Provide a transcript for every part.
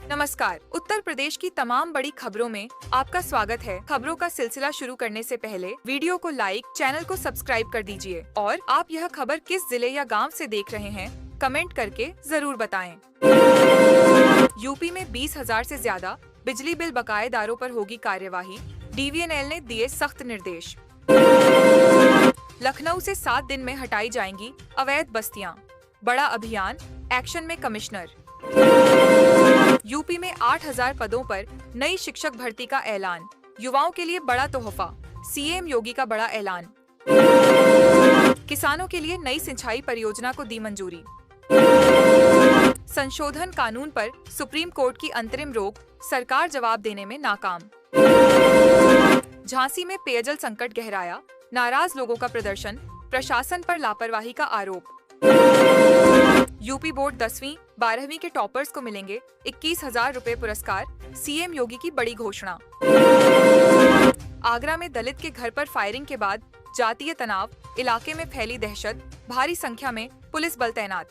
नमस्कार। उत्तर प्रदेश की तमाम बड़ी खबरों में आपका स्वागत है। खबरों का सिलसिला शुरू करने से पहले वीडियो को लाइक, चैनल को सब्सक्राइब कर दीजिए और आप यह खबर किस जिले या गांव से देख रहे हैं, कमेंट करके जरूर बताएं। यूपी में 20,000 से ज्यादा बिजली बिल बकायेदारों पर होगी कार्यवाही, DVNL ने दिए सख्त निर्देश। लखनऊ से 7 दिन में हटाई जाएंगी अवैध बस्तियां, बड़ा अभियान, एक्शन में कमिश्नर। यूपी में 8,000 पदों पर नई शिक्षक भर्ती का ऐलान, युवाओं के लिए बड़ा तोहफा, CM योगी का बड़ा ऐलान। किसानों के लिए नई सिंचाई परियोजना को दी मंजूरी। संशोधन कानून पर सुप्रीम कोर्ट की अंतरिम रोक, सरकार जवाब देने में नाकाम। झांसी में पेयजल संकट गहराया, नाराज लोगों का प्रदर्शन, प्रशासन पर लापरवाही का आरोप। यूपी बोर्ड 10वीं 12वीं के टॉपर्स को मिलेंगे 21,000 रुपए पुरस्कार, CM योगी की बड़ी घोषणा। आगरा में दलित के घर पर फायरिंग के बाद जातीय तनाव, इलाके में फैली दहशत, भारी संख्या में पुलिस बल तैनात।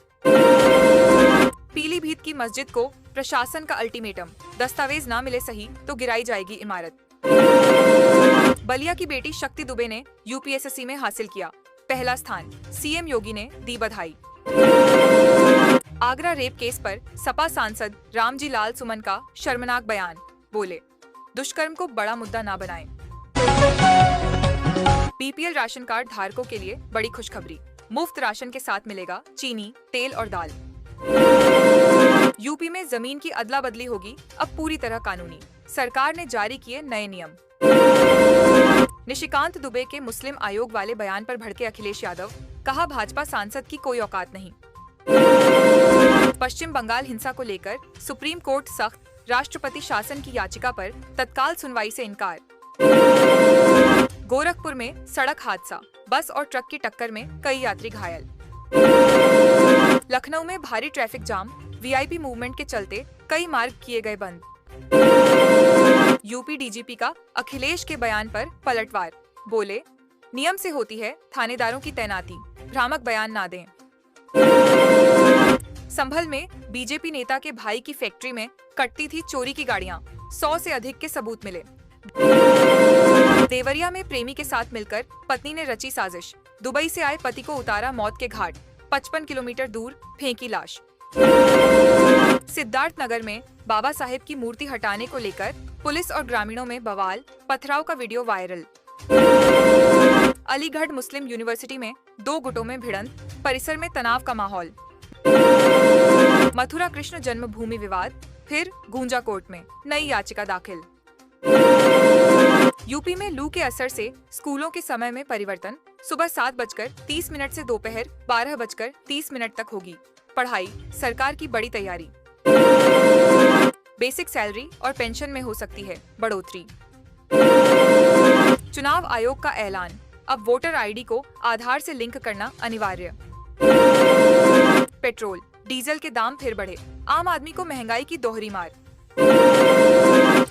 पीलीभीत की मस्जिद को प्रशासन का अल्टीमेटम, दस्तावेज न मिले सही तो गिराई जाएगी इमारत। बलिया की बेटी शक्ति दुबे ने UPSSC में हासिल किया पहला स्थान, CM योगी ने दी बधाई। आगरा रेप केस पर सपा सांसद रामजी लाल सुमन का शर्मनाक बयान, बोले दुष्कर्म को बड़ा मुद्दा ना बनाएं। BPL राशन कार्ड धारकों के लिए बड़ी खुशखबरी, मुफ्त राशन के साथ मिलेगा चीनी, तेल और दाल। यूपी में जमीन की अदला बदली होगी अब पूरी तरह कानूनी, सरकार ने जारी किए नए नियम। निशिकांत दुबे के मुस्लिम आयोग वाले बयान पर भड़के अखिलेश यादव, कहा भाजपा सांसद की कोई औकात नहीं। पश्चिम बंगाल हिंसा को लेकर सुप्रीम कोर्ट सख्त, राष्ट्रपति शासन की याचिका पर तत्काल सुनवाई से इनकार। गोरखपुर में सड़क हादसा, बस और ट्रक की टक्कर में कई यात्री घायल। लखनऊ में भारी ट्रैफिक जाम, VIP मूवमेंट के चलते कई मार्ग किए गए बंद। यूपी DGP का अखिलेश के बयान पर पलटवार, बोले नियम से होती है थानेदारों की तैनाती, भ्रामक बयान ना दें। संभल में BJP नेता के भाई की फैक्ट्री में कटती थी चोरी की गाड़ियां, 100 से अधिक के सबूत मिले। देवरिया में प्रेमी के साथ मिलकर पत्नी ने रची साजिश, दुबई से आए पति को उतारा मौत के घाट, 55 किलोमीटर दूर फेंकी लाश। सिद्धार्थ नगर में बाबा साहेब की मूर्ति हटाने को लेकर पुलिस और ग्रामीणों में बवाल, पथराव का वीडियो वायरल। अलीगढ़ मुस्लिम यूनिवर्सिटी में 2 गुटों में भिड़ंत, परिसर में तनाव का माहौल। मथुरा कृष्ण जन्मभूमि विवाद, फिर गूंजा कोर्ट में नई याचिका दाखिल। यूपी में लू के असर से स्कूलों के समय में परिवर्तन, सुबह 7:30 से दोपहर 12:30 तक होगी पढ़ाई, सरकार की बड़ी तैयारी। बेसिक सैलरी और पेंशन में हो सकती है बढ़ोतरी। चुनाव आयोग का ऐलान, अब वोटर ID को आधार से लिंक करना अनिवार्य। पेट्रोल, डीजल के दाम फिर बढ़े, आम आदमी को महंगाई की दोहरी मार।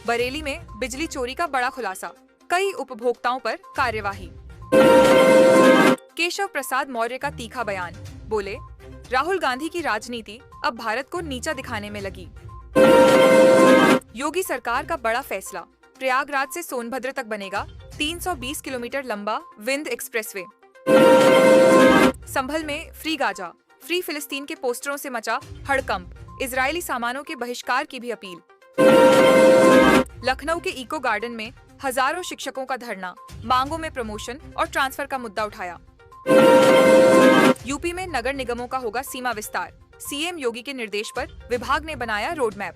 बरेली में बिजली चोरी का बड़ा खुलासा, कई उपभोक्ताओं पर कार्यवाही। केशव प्रसाद मौर्य का तीखा बयान, बोले राहुल गांधी की राजनीति अब भारत को नीचा दिखाने में लगी। योगी सरकार का बड़ा फैसला, प्रयागराज से सोनभद्र तक बनेगा 320 किलोमीटर लंबा विंध्य एक्सप्रेसवे। संभल में फ्री गाजा, फ्री फिलिस्तीन के पोस्टरों से मचा हड़कंप, इजरायली सामानों के बहिष्कार की भी अपील। लखनऊ के इको गार्डन में हजारों शिक्षकों का धरना, मांगों में प्रमोशन और ट्रांसफर का मुद्दा उठाया। यूपी में नगर निगमों का होगा सीमा विस्तार, CM योगी के निर्देश पर विभाग ने बनाया रोड मैप।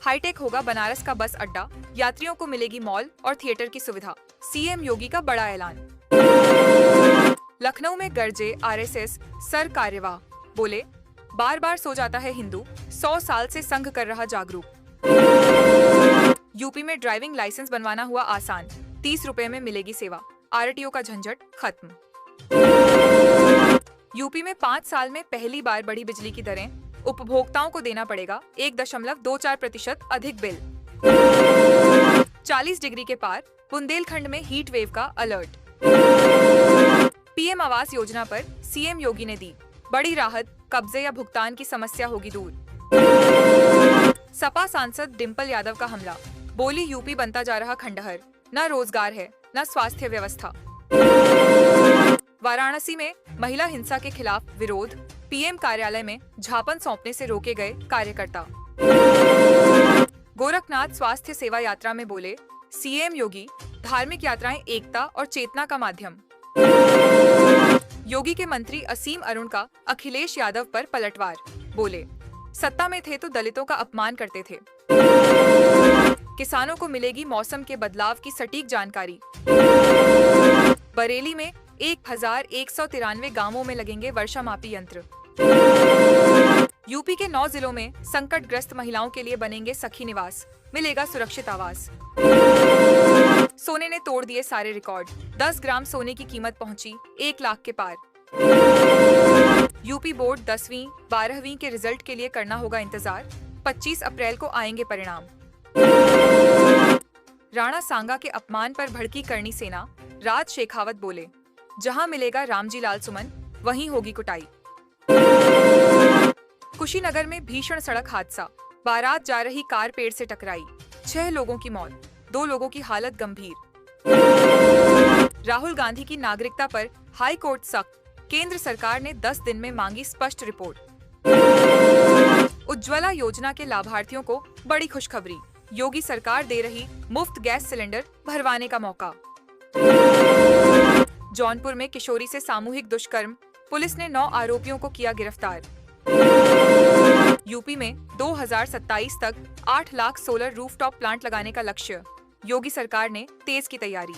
हाईटेक होगा बनारस का बस अड्डा, यात्रियों को मिलेगी मॉल और थिएटर की सुविधा, CM योगी का बड़ा ऐलान। लखनऊ में गरजे RSS सर कार्यवाह, बोले बार बार सो जाता है हिंदू, 100 साल से संघ कर रहा जागरूक। यूपी में ड्राइविंग लाइसेंस बनवाना हुआ आसान, 30 रुपए में मिलेगी सेवा, RTO का झंझट खत्म। यूपी में 5 साल में पहली बार बढ़ी बिजली की दरें, उपभोक्ताओं को देना पड़ेगा 1.24% अधिक बिल। 40 डिग्री के पार, बुंदेलखंड में हीट वेव का अलर्ट। PM आवास योजना पर CM योगी ने दी बड़ी राहत, कब्जे या भुगतान की समस्या होगी दूर। सपा सांसद डिंपल यादव का हमला, बोली यूपी बनता जा रहा खंडहर, न रोजगार है न स्वास्थ्य व्यवस्था। वाराणसी में महिला हिंसा के खिलाफ विरोध, पीएम कार्यालय में झापन सौंपने से रोके गए कार्यकर्ता। गोरखनाथ स्वास्थ्य सेवा यात्रा में बोले सीएम योगी, धार्मिक यात्राएं एकता और चेतना का माध्यम। योगी के मंत्री असीम अरुण का अखिलेश यादव पर पलटवार, बोले सत्ता में थे तो दलितों का अपमान करते थे। किसानों को मिलेगी मौसम के बदलाव की सटीक जानकारी। बरेली में 1193 गांवों में लगेंगे वर्षा मापी यंत्र। यूपी के 9 जिलों में संकटग्रस्त महिलाओं के लिए बनेंगे सखी निवास, मिलेगा सुरक्षित आवास। सोने ने तोड़ दिए सारे रिकॉर्ड, 10 ग्राम सोने की कीमत पहुंची 1 लाख के पार। यूपी बोर्ड 10वीं 12वीं के रिजल्ट के लिए करना होगा इंतजार, 25 अप्रैल को आएंगे परिणाम। राणा सांगा के अपमान पर भड़की करनी सेना, राज शेखावत बोले जहां मिलेगा रामजी लाल सुमन वहीं होगी कुटाई। कुशीनगर में भीषण सड़क हादसा, बारात जा रही कार पेड़ से टकराई, 6 लोगों की मौत, 2 लोगों की हालत गंभीर। राहुल गांधी की नागरिकता पर हाई कोर्ट सख्त, केंद्र सरकार ने 10 दिन में मांगी स्पष्ट रिपोर्ट। उज्ज्वला योजना के लाभार्थियों को बड़ी खुशखबरी, योगी सरकार दे रही मुफ्त गैस सिलेंडर भरवाने का मौका। जौनपुर में किशोरी से सामूहिक दुष्कर्म, पुलिस ने 9 आरोपियों को किया गिरफ्तार। यूपी में 2027 तक 8 लाख सोलर रूफटॉप प्लांट लगाने का लक्ष्य, योगी सरकार ने तेज की तैयारी।